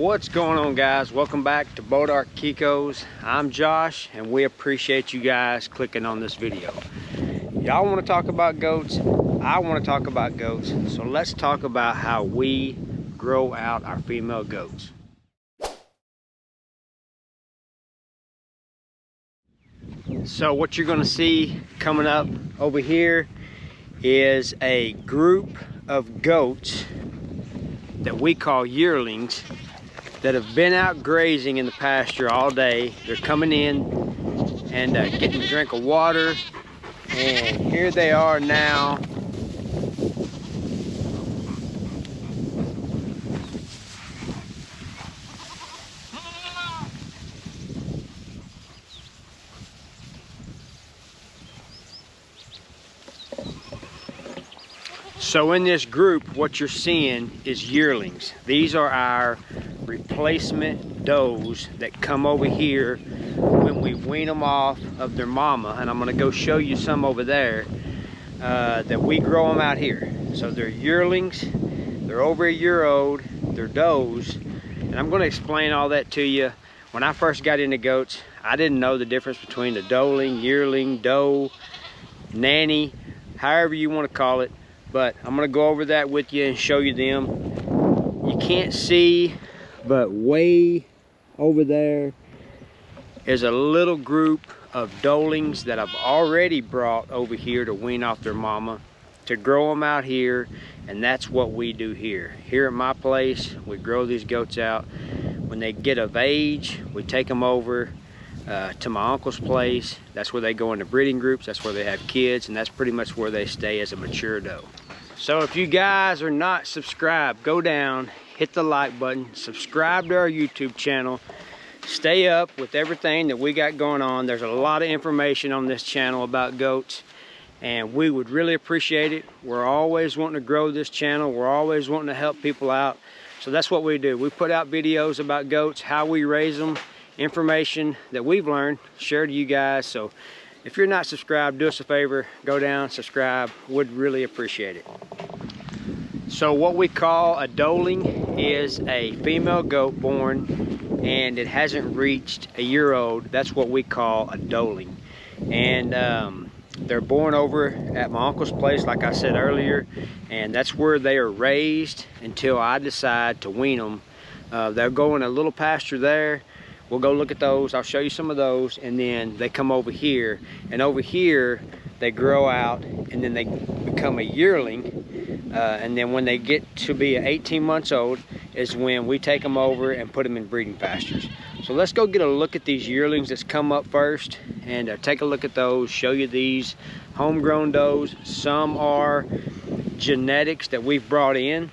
What's going on, guys? Welcome back to Kiko's. I'm Josh, and we appreciate you guys clicking on this video. Y'all want to talk about goats? I want to talk about goats. So let's talk about how we grow out our female goats. So what you're going to see coming up over here is a group of goats that we call yearlings that have been out grazing in the pasture all day. They're coming in and getting a drink of water, and here they are now. So in this group, what you're seeing is yearlings. These are our replacement does that come over here when we wean them off of their mama, and I'm going to go show you some over there that we grow them out here. So they're yearlings, they're over a year old, they're does, and I'm going to explain all that to you. When I first got into goats, I didn't know the difference between a doeling, yearling, doe, nanny, however you want to call it. But I'm going to go over that with you and show you them. You can't see, but way over there is a little group of doelings that I've already brought over here to wean off their mama, to grow them out here, and that's what we do here. Here at my place, we grow these goats out. When they get of age, we take them over to my uncle's place. That's where they go into breeding groups, that's where they have kids, and that's pretty much where they stay as a mature doe. So if you guys are not subscribed, go down, hit the like button, subscribe to our YouTube channel, stay up with everything that we got going on. There's a lot of information on this channel about goats, and we would really appreciate it. We're always wanting to grow this channel. We're always wanting to help people out. So that's what we do. We put out videos about goats, how we raise them, information that we've learned, share to you guys. So if you're not subscribed, do us a favor, go down, subscribe. Would really appreciate it. So what we call a doeling is a female goat born and it hasn't reached a year old. That's what we call a doeling. And they're born over at my uncle's place, like I said earlier, and that's where they are raised until I decide to wean them. They'll go in a little pasture there. We'll go look at those. I'll show you some of those, and then they come over here, and over here they grow out, and then they become a yearling, and then when they get to be 18 months old is when we take them over and put them in breeding pastures. So let's go get a look at these yearlings that's come up first, and take a look at those, show you these homegrown does. Some are genetics that we've brought in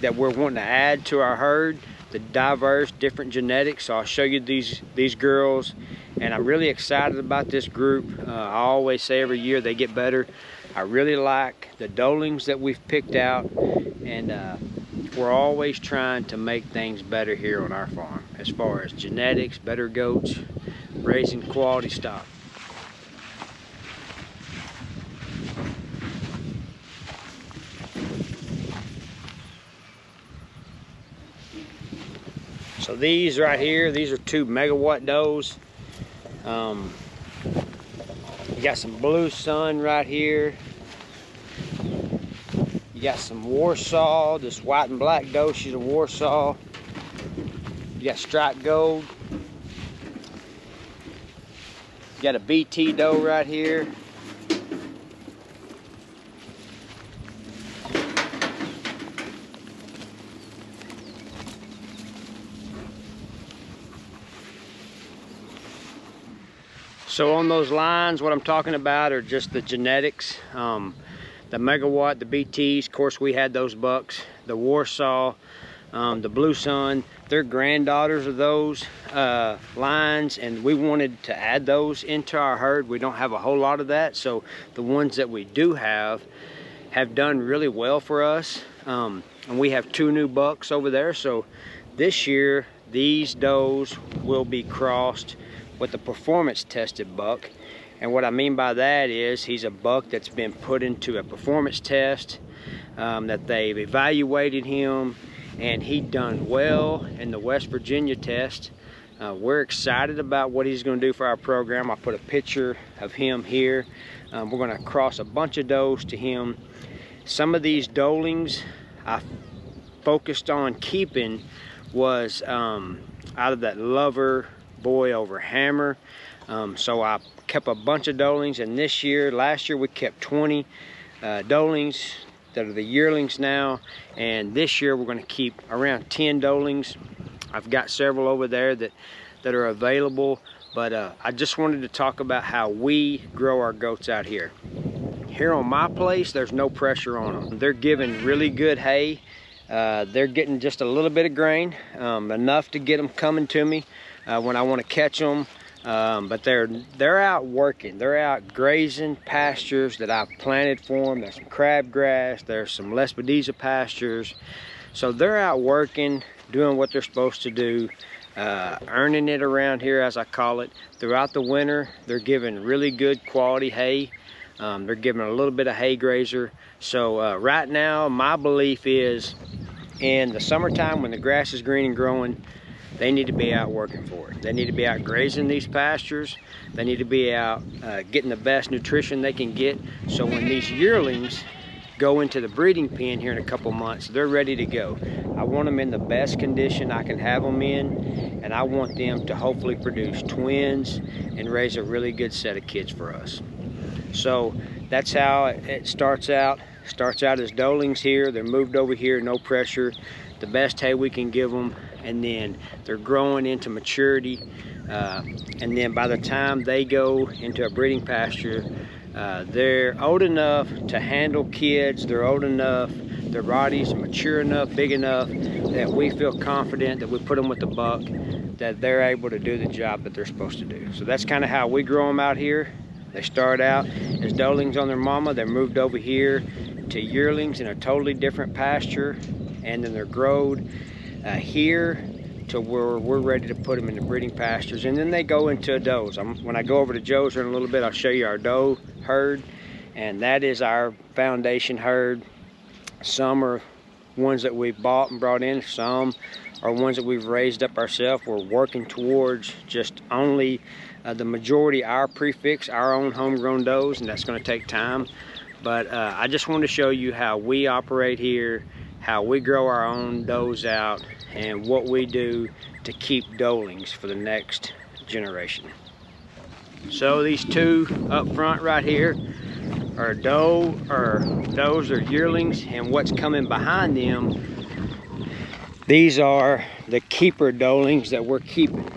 that we're wanting to add to our herd, the diverse different genetics. So I'll show you these girls, and I'm really excited about this group. I always say every year they get better. I really like the doelings that we've picked out, and we're always trying to make things better here on our farm as far as genetics, better goats, raising quality stock. So these right here, these are two megawatt does. You got some blue sun right here. You got some Warsaw, this white and black doe, she's a Warsaw. You got striped gold. You got a BT doe right here. So on those lines, what I'm talking about are just the genetics. The megawatt, the BTs, of course we had those bucks. The Warsaw, the Blue Sun, they're granddaughters of those lines, and we wanted to add those into our herd. We don't have a whole lot of that, so the ones that we do have done really well for us. And we have two new bucks over there, so this year these does will be crossed with a performance tested buck. And what I mean by that is he's a buck that's been put into a performance test, that they've evaluated him, and he done well in the West Virginia test. We're excited about what he's going to do for our program. I put a picture of him here. We're going to cross a bunch of does to him. Some of these doelings I focused on keeping was out of that lover boy over hammer. So I kept a bunch of doelings, and last year we kept 20 doelings that are the yearlings now, and this year we're going to keep around 10 doelings. I've got several over there that are available, but I just wanted to talk about how we grow our goats out here. Here on my place, there's no pressure on them. They're given really good hay. They're getting just a little bit of grain, enough to get them coming to me when I want to catch them. But they're out working. They're out grazing pastures that I've planted for them. There's some crabgrass, there's some Lespedeza pastures. So they're out working, doing what they're supposed to do, earning it around here, as I call it. Throughout the winter, they're given really good quality hay. They're given a little bit of hay grazer. So right now, my belief is in the summertime when the grass is green and growing, they need to be out working for it. They need to be out grazing these pastures. They need to be out getting the best nutrition they can get. So when these yearlings go into the breeding pen here in a couple months, they're ready to go. I want them in the best condition I can have them in, and I want them to hopefully produce twins and raise a really good set of kids for us. So that's how it starts out. Starts out as doelings here. They're moved over here, no pressure. The best hay we can give them, and then they're growing into maturity. And then by the time they go into a breeding pasture, they're old enough to handle kids. They're old enough, their bodies are mature enough, big enough, that we feel confident that we put them with the buck, that they're able to do the job that they're supposed to do. So that's kind of how we grow them out here. They start out as doelings on their mama. They're moved over here to yearlings in a totally different pasture, and then they're growed here to where we're ready to put them in the breeding pastures, and then they go into does. When I go over to Joe's in a little bit, I'll show you our doe herd, and that is our foundation herd. Some are ones that we've bought and brought in, some are ones that we've raised up ourselves. We're working towards just only the majority our prefix, our own homegrown does, and that's going to take time. But I just wanted to show you how we operate here, how we grow our own does out, and what we do to keep doelings for the next generation. So these two up front right here are does or yearlings, and what's coming behind them, these are the keeper doelings that we're keeping.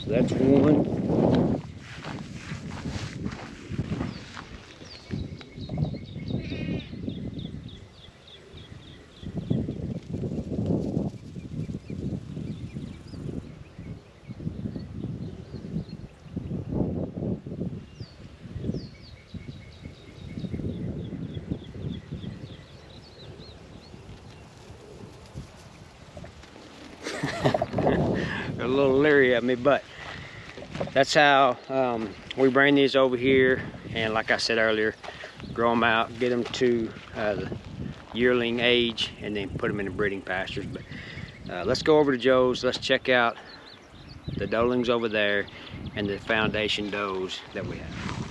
So that's one. They're a little leery of me, but that's how we bring these over here, and like I said earlier, grow them out, get them to the yearling age, and then put them in the breeding pastures. But let's go over to Joe's. Let's check out the doelings over there and the foundation does that we have.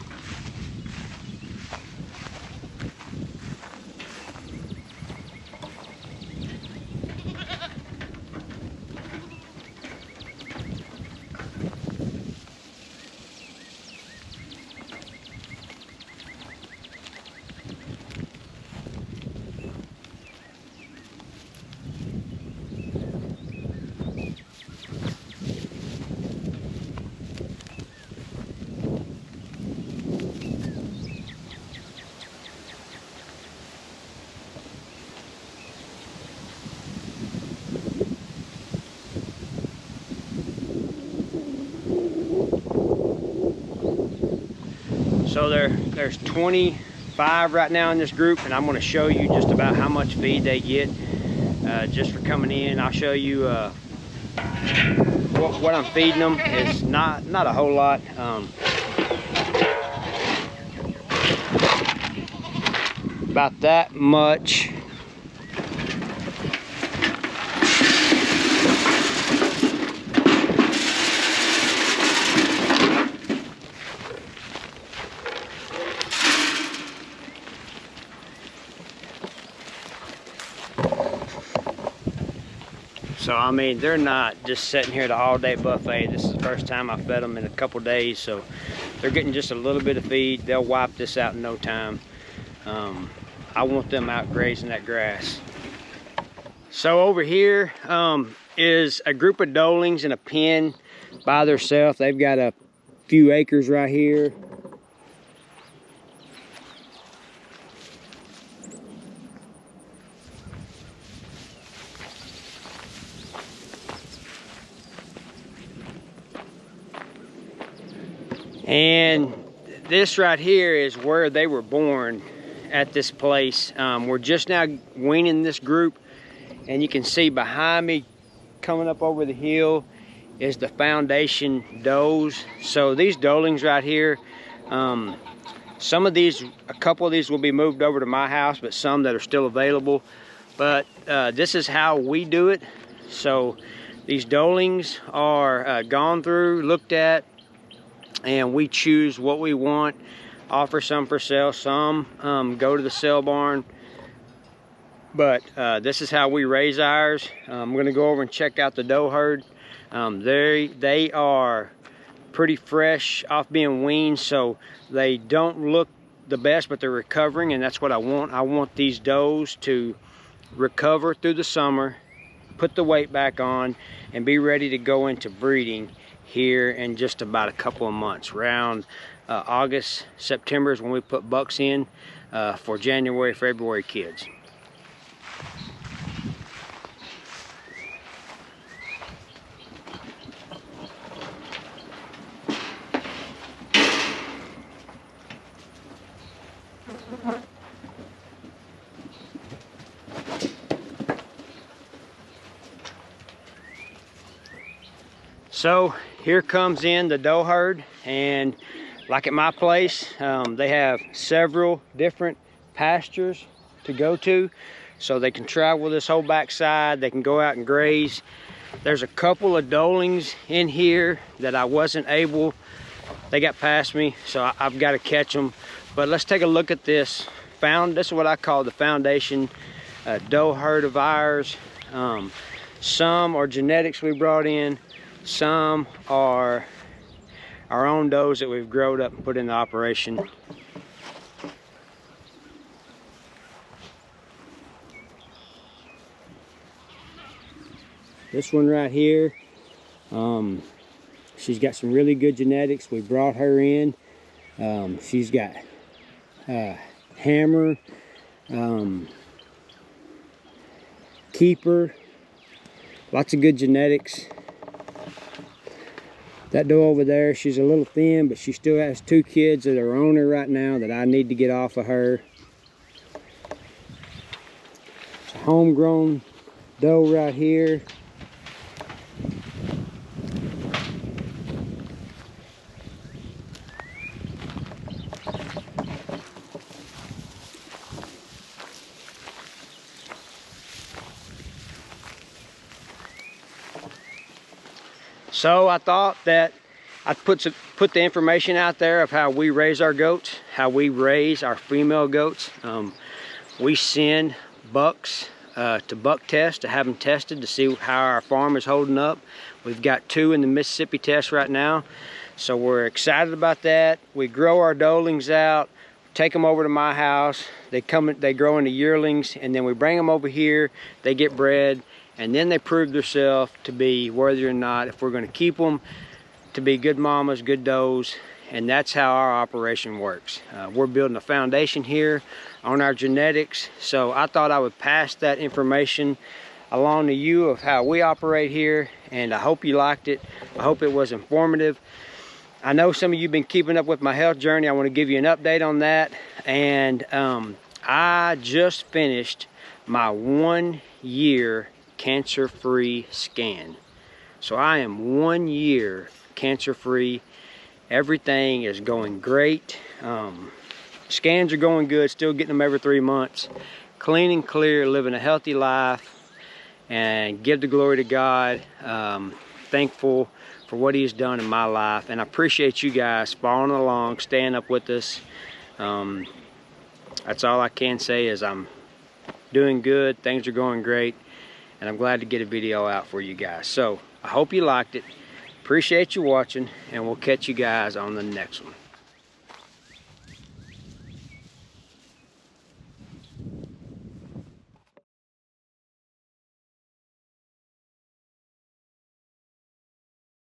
So there's 25 right now in this group, and I'm going to show you just about how much feed they get just for coming in. I'll show you what I'm feeding them. It's not a whole lot. About that much So I mean, they're not just sitting here at the all-day buffet. This is the first time I fed them in a couple days, so they're getting just a little bit of feed. They'll wipe this out in no time. I want them out grazing that grass. So over here is a group of doelings in a pen by themselves. They've got a few acres right here. And this right here is where they were born, at this place. We're just now weaning this group, and you can see behind me coming up over the hill is the foundation does. So these doelings right here, some of these, a couple of these will be moved over to my house, but some that are still available. But this is how we do it. So these doelings are gone through, looked at, and we choose what we want. Offer some for sale, some go to the sale barn. But this is how we raise ours. I'm gonna go over and check out the doe herd. They are pretty fresh off being weaned, so they don't look the best, but they're recovering, and that's what I want. I want these does to recover through the summer, put the weight back on, and be ready to go into breeding here in just about a couple of months. Around August, September is when we put bucks in for January, February kids. So here comes in the doe herd, and like at my place, they have several different pastures to go to, so they can travel this whole backside. They can go out and graze. There's a couple of doelings in here that I wasn't able, they got past me, so I've got to catch them. But let's take a look at this. This is what I call the foundation doe herd of ours. Some are genetics we brought in. Some are our own does that we've grown up and put into operation. This one right here, she's got some really good genetics. We brought her in. She's got hammer, keeper, lots of good genetics. That doe over there, she's a little thin, but she still has 2 kids that are on her right now that I need to get off of her. It's a homegrown doe right here. So I thought that I'd put the information out there of how we raise our goats, how we raise our female goats. We send bucks to buck test to have them tested to see how our farm is holding up. We've got 2 in the Mississippi test right now, so we're excited about that. We grow our doelings out, take them over to my house. They grow into yearlings, and then we bring them over here. They get bred, and then they prove themselves to be worthy or not, if we're going to keep them, to be good mamas, good does. And that's how our operation works. We're building a foundation here on our genetics, so I thought I would pass that information along to you of how we operate here, and I hope you liked it. I hope it was informative. I know some of you have been keeping up with my health journey. I want to give you an update on that. And I just finished my 1-year cancer-free scan. So I am 1 year cancer-free. Everything is going great. Scans are going good, still getting them every 3 months. Clean and clear, living a healthy life, and give the glory to God. Thankful for what He has done in my life, and I appreciate you guys following along, staying up with us. That's all I can say is I'm doing good, things are going great, and I'm glad to get a video out for you guys. So I hope you liked it. Appreciate you watching, and we'll catch you guys on the next one.